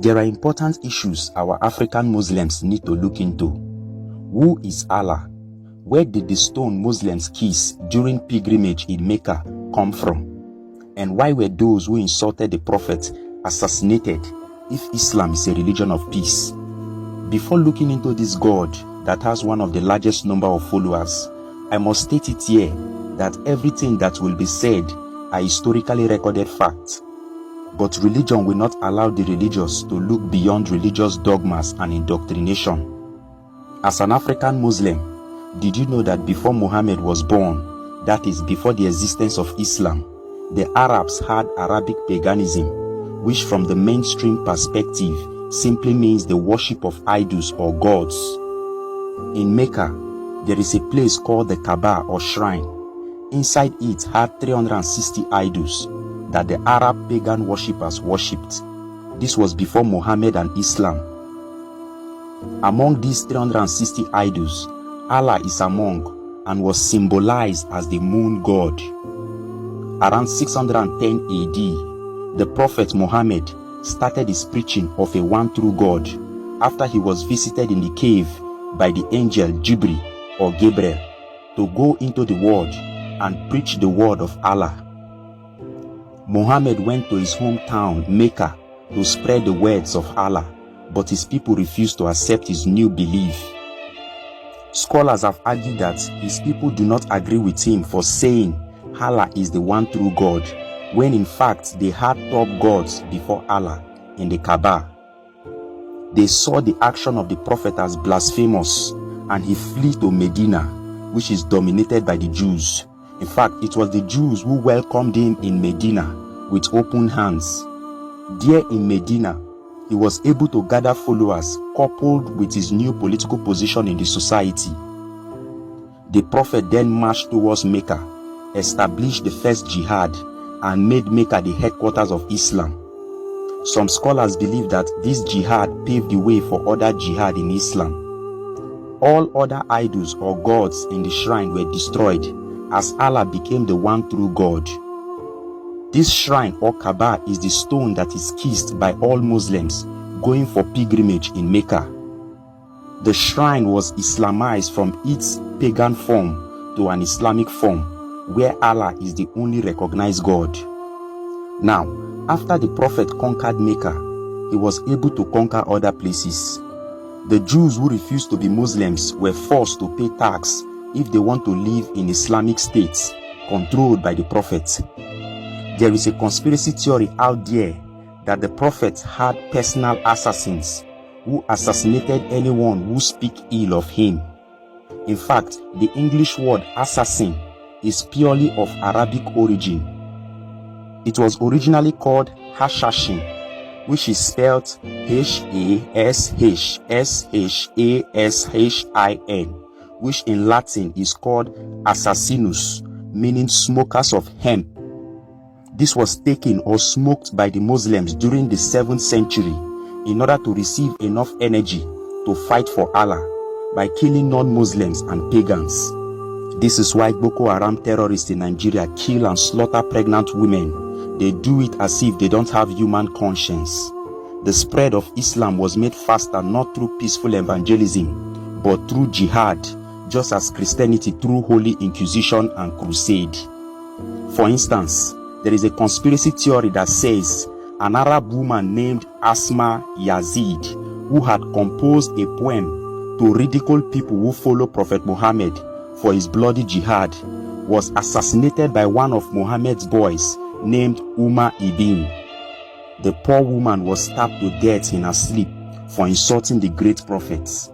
There are important issues our African Muslims need to look into. Who is Allah? Where did the stone Muslims kiss during pilgrimage in Mecca come from? And why were those who insulted the Prophet assassinated if Islam is a religion of peace? Before looking into this God that has one of the largest number of followers, I must state it here that everything that will be said are historically recorded facts. But religion will not allow the religious to look beyond religious dogmas and indoctrination. As an African Muslim, did you know that before Muhammad was born, that is before the existence of Islam, the Arabs had Arabic paganism, which from the mainstream perspective simply means the worship of idols or gods. In Mecca, there is a place called the Kaaba or shrine. Inside it had 360 idols that the Arab pagan worshippers worshipped. This was before Muhammad and Islam. Among these 360 idols, Allah is among and was symbolized as the moon god. Around 610 AD, the Prophet Muhammad started his preaching of a one true God after he was visited in the cave by the angel Jibril or Gabriel to go into the world and preach the word of Allah. Muhammad went to his hometown Mecca to spread the words of Allah, but his people refused to accept his new belief. Scholars have argued that his people do not agree with him for saying Allah is the one true God, when in fact they had top gods before Allah in the Kaaba. They saw the action of the Prophet as blasphemous, and he fled to Medina, which is dominated by the Jews. In fact, it was the Jews who welcomed him in Medina with open hands. There in Medina, he was able to gather followers coupled with his new political position in the society. The Prophet then marched towards Mecca, established the first jihad, and made Mecca the headquarters of Islam. Some scholars believe that this jihad paved the way for other jihad in Islam. All other idols or gods in the shrine were destroyed as Allah became the one true God. This shrine or Kaaba is the stone that is kissed by all Muslims going for pilgrimage in Mecca. The shrine was Islamized from its pagan form to an Islamic form, where Allah is the only recognized God. Now, after the Prophet conquered Mecca, he was able to conquer other places. The Jews who refused to be Muslims were forced to pay tax if they want to live in Islamic states controlled by the Prophet. There is a conspiracy theory out there that the Prophet had personal assassins who assassinated anyone who speak ill of him. In fact, the English word assassin is purely of Arabic origin. It was originally called Hashashin, which is spelled Hashashashin, which in Latin is called assassinus, meaning smokers of hemp. This was taken or smoked by the Muslims during the 7th century in order to receive enough energy to fight for Allah by killing non-Muslims and pagans. This is why Boko Haram terrorists in Nigeria kill and slaughter pregnant women. They do it as if they don't have human conscience. The spread of Islam was made faster not through peaceful evangelism, but through jihad, just as Christianity through Holy Inquisition and Crusade. For instance, there is a conspiracy theory that says an Arab woman named Asma Yazid, who had composed a poem to ridicule people who follow Prophet Muhammad for his bloody jihad, was assassinated by one of Muhammad's boys named Umar ibn. The poor woman was stabbed to death in her sleep for insulting the great prophets.